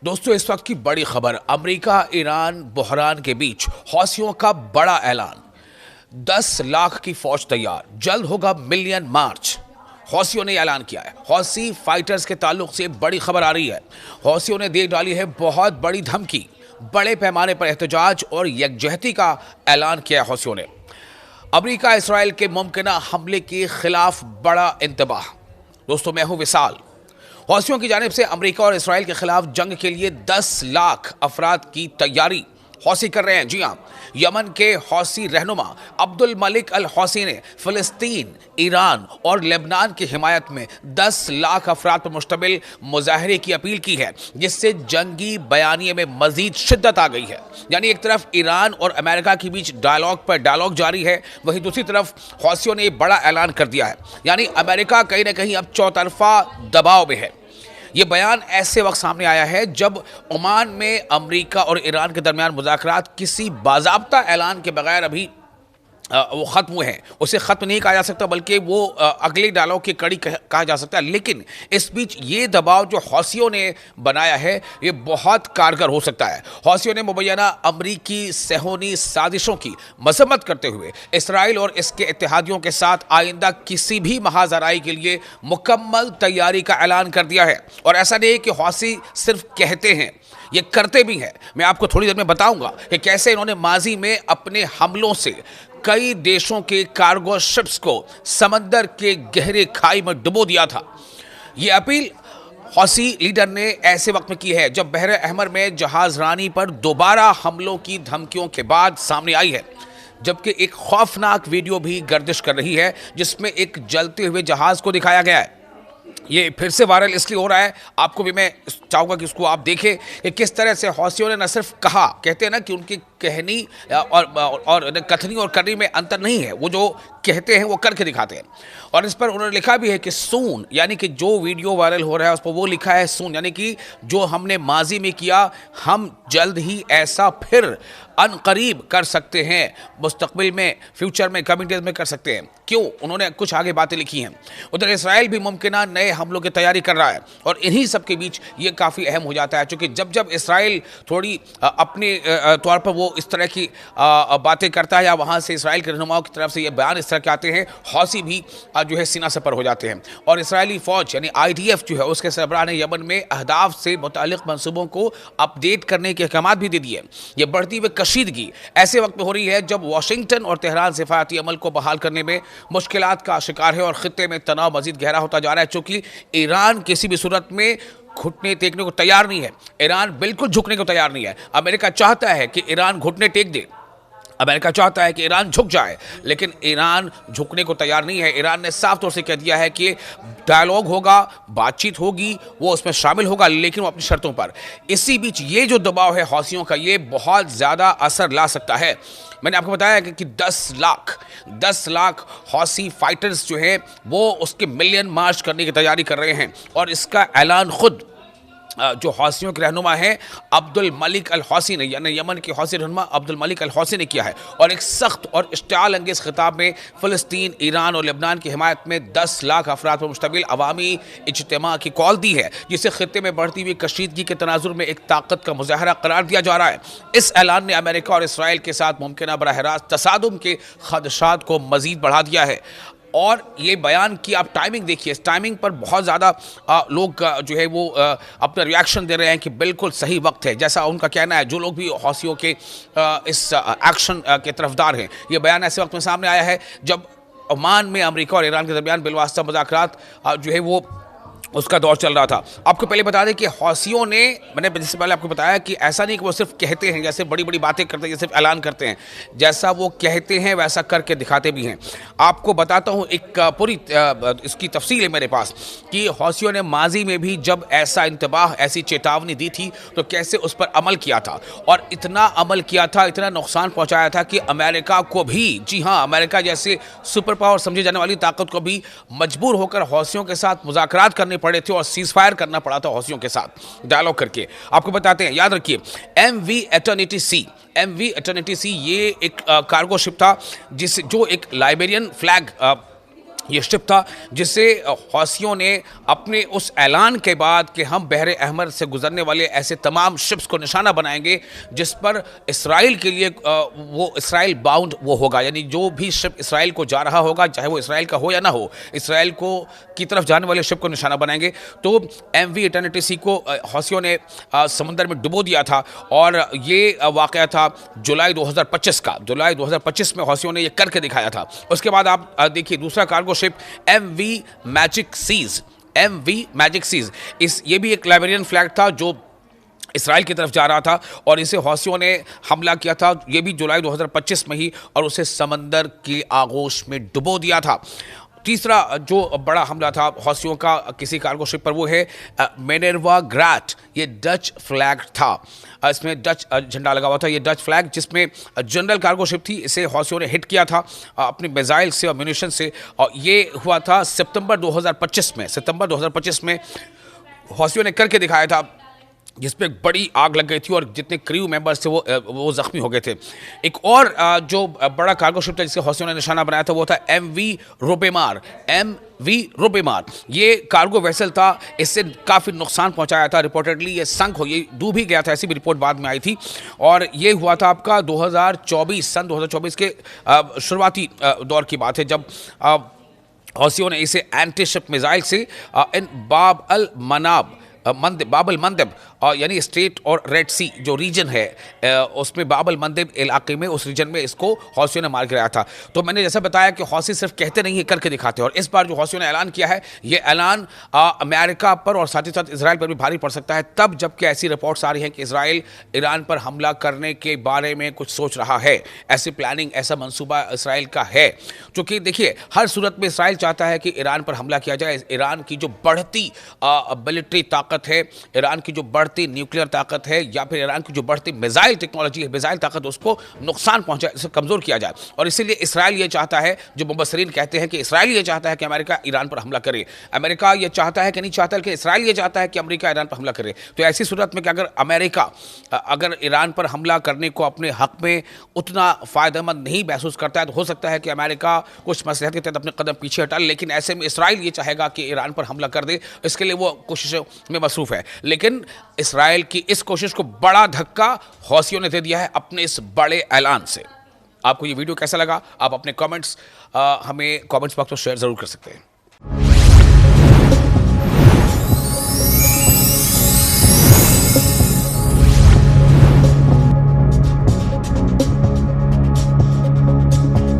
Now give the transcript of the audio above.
दोस्तों, इस वक्त की बड़ी खबर, अमेरिका ईरान बहरान के बीच हौसियों का बड़ा ऐलान। 10 लाख की फौज तैयार, जल्द होगा मिलियन मार्च। हौसियों ने ऐलान किया है। हौसी फाइटर्स के ताल्लुक से बड़ी खबर आ रही है। हौसियों ने दे डाली है बहुत बड़ी धमकी, बड़े पैमाने पर एहतजाज और यकजहती का ऐलान किया है हौसियों ने। अमेरिका इसराइल के मुमकिना हमले के खिलाफ बड़ा इंतबाह। दोस्तों, मैं हूं विशाल। हौसियों की जानिब से अमेरिका और इसराइल के खिलाफ जंग के लिए 10 लाख अफराद की तैयारी हौसी कर रहे हैं। जी हां, यमन के हौसी रहनुमा अब्दुल मलिक अल हौसी ने फिलिस्तीन, ईरान और लेबनान की हिमायत में 10 लाख अफराद पर मुश्तमिल मुजाहरे की अपील की है, जिससे जंगी बयानिए में मजीद शिद्दत आ गई है। यानी एक तरफ ईरान और अमेरिका के बीच डायलॉग पर डायलॉग जारी है, वहीं दूसरी तरफ हौसियों ने बड़ा ऐलान कर दिया है। यानी अमेरिका कहीं ना कहीं अब चौतरफा दबाव में है। ये बयान ऐसे वक्त सामने आया है जब ओमान में अमेरिका और ईरान के दरमियान मुज़ाकरात किसी बाज़ाब्ता ऐलान के बगैर अभी वो ख़त्म हुए हैं। उसे ख़त्म नहीं कहा जा सकता, बल्कि वो अगले डायलॉग की कड़ी कहा जा सकता है। लेकिन इस बीच ये दबाव जो हौसियों ने बनाया है, ये बहुत कारगर हो सकता है। हौसियों ने मुबैना अमरीकी सेहोनी साजिशों की मजम्मत करते हुए इसराइल और इसके इत्तेहादियों के साथ आइंदा किसी भी महाजराई के लिए मुकम्मल तैयारी का ऐलान कर दिया है। और ऐसा नहीं है कि हौसी सिर्फ कहते हैं, ये करते भी हैं। मैं आपको थोड़ी देर में बताऊंगा कि कैसे इन्होंने माजी में अपने हमलों से कई देशों के कार्गो शिप्स को समंदर के गहरे खाई में डुबो दिया था। यह अपील हौसी लीडर ने ऐसे वक्त में की है जब बहर अहमर में जहाज रानी पर दोबारा हमलों की धमकियों के बाद सामने आई है। जबकि एक खौफनाक वीडियो भी गर्दिश कर रही है, जिसमें एक जलते हुए जहाज को दिखाया गया है। ये फिर से वायरल इसलिए हो रहा है, आपको भी मैं चाहूँगा कि इसको आप देखें कि किस तरह से हौसियों ने न सिर्फ कहा, कहते हैं ना कि उनकी कहनी और कथनी और करनी में अंतर नहीं है, वो जो कहते हैं वो करके दिखाते हैं। और इस पर उन्होंने लिखा भी है कि सून, यानी कि जो वीडियो वायरल हो रहा है उस पर वो लिखा है सून, यानी कि जो हमने माजी में किया हम जल्द ही ऐसा फिर अनकरीब कर सकते हैं, मुस्तकबिल में, फ्यूचर में, कमिंग डेज में कर सकते हैं। क्यों? उन्होंने कुछ आगे बातें लिखी हैं। उधर इसराइल भी मुमकिना नए हमलों की तैयारी कर रहा है और इन्हीं सब के बीच ये काफ़ी अहम हो जाता है, क्योंकि जब जब इसराइल थोड़ी अपने तौर पर वो इस तरह की बातें करता है या वहाँ से इसराइल के रहनुमाओं की तरफ से ये बयान इस तरह के आते हैं, हौसी भी जो है सीना सपर हो जाते हैं। और इसराइली फ़ौज यानी IDF जो है, उसके सरबराह ने यमन में अहदाफ से मुतालिक मंसूबों को अपडेट करने के अहकाम भी दे दिए। ये बढ़ती हुई कशीदगी ऐसे वक्त में हो रही है जब वाशिंगटन और तेहरान सिफारती अमल को बहाल करने में मुश्किलात का शिकार है और खित्ते में तनाव मजीद गहरा होता जा रहा है, चूंकि ईरान किसी भी सूरत में घुटने टेकने को तैयार नहीं है। ईरान बिल्कुल झुकने को तैयार नहीं है। अमेरिका चाहता है कि ईरान घुटने टेक दे, अमेरिका चाहता है कि ईरान झुक जाए, लेकिन ईरान झुकने को तैयार नहीं है। ईरान ने साफ तौर से कह दिया है कि डायलॉग होगा, बातचीत होगी, वो उसमें शामिल होगा, लेकिन वो अपनी शर्तों पर। इसी बीच ये जो दबाव है हौसियों का, ये बहुत ज़्यादा असर ला सकता है। मैंने आपको बताया कि 10 लाख हौसी फाइटर्स जो हैं वो उसके मिलियन मार्च करने की तैयारी कर रहे हैं। और इसका ऐलान खुद जो हौसियों के रहनुमा हैं अब्दुल मलिक अल हौसी ने, यानी यमन के हौसी रहनुमा अब्दुल मलिक अल हौसी ने किया है। और एक सख्त और इश्तिआल अंगेज़ खिताब में फ़लस्तीन, ईरान और लेबनान की हिमायत में 10 लाख अफराद पर मुश्तमिल अवामी इज्तिमा की कॉल दी है, जिसे खित्ते में बढ़ती हुई कशीदगी के तनाजुर में एक ताकत का मुजाहरा करार दिया जा रहा है। इस ऐलान ने अमेरिका और इसराइल के साथ मुमकिन बराह रास्त तसादुम के खदशात को मज़ीद बढ़ा दिया है। और ये बयान की आप टाइमिंग देखिए, इस टाइमिंग पर बहुत ज़्यादा लोग जो है वो अपना रिएक्शन दे रहे हैं कि बिल्कुल सही वक्त है, जैसा उनका कहना है। जो लोग भी हौसियों के इस एक्शन के तरफदार हैं, ये बयान ऐसे वक्त में सामने आया है जब ओमान में अमेरिका और ईरान के दरमियान बिलवास्ता मुज़ाकरात जो है वो उसका दौर चल रहा था। आपको पहले बता दें कि हौसियों ने, मैंने जिससे पहले आपको बताया कि ऐसा नहीं कि वो सिर्फ कहते हैं, जैसे बड़ी बड़ी बातें करते हैं, जैसे ऐलान करते हैं, जैसा वो कहते हैं वैसा करके दिखाते भी हैं। आपको बताता हूँ, एक पूरी इसकी तफसील है मेरे पास कि हौसियों ने माजी में भी जब ऐसा इंतबाह, ऐसी चेतावनी दी थी तो कैसे उस पर अमल किया था। और इतना अमल किया था, इतना नुकसान पहुँचाया था कि अमेरिका को भी, जी हाँ, अमेरिका जैसे सुपर पावर समझी जाने वाली ताकत को भी मजबूर होकर हौसियों के साथ मुज़ाकरात करने पड़े थे और सीज फायर करना पड़ा था हौसियों के साथ डायलॉग करके। आपको बताते हैं, याद रखिए, MV एटर्निटी सी ये एक कार्गो शिप था जो एक लाइबेरियन फ्लैग ये शिप था जिसे हौसियों ने अपने उस ऐलान के बाद कि हम बहर अहमर से गुजरने वाले ऐसे तमाम शिप्स को निशाना बनाएंगे जिस पर इसराइल के लिए वो इसराइल बाउंड वो होगा, यानी जो भी शिप इसराइल को जा रहा होगा, चाहे वो इसराइल का हो या ना हो, इसराइल को की तरफ जाने वाले शिप को निशाना बनाएंगे। तो MV इटर्निटी सी को हौसियों ने समुंदर में डुबो दिया था और ये वाक़या था जुलाई 2025 का। जुलाई 2025 में हौसियों ने ये करके दिखाया था। उसके बाद आप देखिए दूसरा cargo ship MV Magic Seas, MV Magic Seas, ये भी एक लाइबेरियन फ्लैग था जो इसराइल की तरफ जा रहा था और इसे हौसियों ने हमला किया था, ये भी जुलाई 2025 में ही, और उसे समंदर की आगोश में डुबो दिया था। तीसरा जो बड़ा हमला था हौसियों का किसी कार्गो शिप पर वो है मिनर्वा ग्रैट। ये डच फ्लैग था, इसमें डच झंडा लगा हुआ था। ये डच फ्लैग जिसमें जनरल कार्गो शिप थी, इसे हौसियों ने हिट किया था अपने मिसाइल से और म्यूनिशन से, और ये हुआ था सितंबर 2025 में। सितंबर 2025 में हौसियों ने करके दिखाया था जिसपे बड़ी आग लग गई थी और जितने क्रू मेंबर्स थे वो जख्मी हो गए थे। एक और जो बड़ा कार्गो शिप था जिसे हौसियों ने निशाना बनाया था वो था MV रोबेमार। MV रोबेमार ये कार्गो वेसल था, इससे काफ़ी नुकसान पहुंचाया था। रिपोर्टेडली ये संक हो, ये डूब ही गया था, ऐसी भी रिपोर्ट बाद में आई थी। और ये हुआ था आपका 2024, सन 2024 के शुरुआती दौर की बात है, जब हौसियों ने इसे एंटी शिप मिसाइल से इन बाब अल मनाब बाबल मंदब यानी स्ट्रेट और रेड सी जो रीजन है उसमें बाबल मंदब इलाके में, उस रीजन में इसको हौसियों ने मार गिराया था। तो मैंने जैसा बताया कि हौसी सिर्फ कहते नहीं है, करके दिखाते हैं। और इस बार जो हौसियों ने ऐलान किया है, ये ऐलान अमेरिका पर और साथ ही साथ इसराइल पर भी भारी पड़ सकता है, तब जबकि ऐसी रिपोर्ट्स आ रही हैं कि इसराइल ईरान पर हमला करने के बारे में कुछ सोच रहा है। ऐसी प्लानिंग, ऐसा मंसूबा इसराइल का है। क्योंकि देखिए हर सूरत में इसराइल चाहता है कि ईरान पर हमला किया जाए। ईरान की जो बढ़ती मिलिट्री ताकत है, ईरान की जो बढ़ती न्यूक्लियर ताकत है, या फिर ईरान की जो बढ़ती मिसाइल टेक्नोलॉजी है, मिसाइल ताकत, उसको नुकसान पहुंचाए, इसे कमजोर किया जाए। और इसीलिए इसराइल ये चाहता है, जो मुबस्सरीन कहते हैं कि इसराइल ये चाहता है कि अमेरिका ईरान पर हमला करे। अमेरिका ये चाहता है कि नहीं चाहता, कि इसराइल ये चाहता है कि अमेरिका ईरान पर हमला करे। तो ऐसी सूरत में कि अगर अमेरिका अगर ईरान पर हमला करने को अपने हक में उतना फायदेमंद नहीं महसूस करता है, तो हो सकता है कि अमेरिका कुछ मसलहत के तहत अपने कदम पीछे हटा ले। लेकिन ऐसे में इसराइल ये चाहेगा कि ईरान पर हमला कर दे, इसके लिए वो कोशिशों में मसरूफ है। लेकिन इसराइल की इस कोशिश को बड़ा धक्का हौसियों ने दे दिया है अपने इस बड़े ऐलान से। आपको ये वीडियो कैसा लगा? आप अपने कमेंट्स हमें कमेंट्स बॉक्स में शेयर जरूर कर सकते हैं।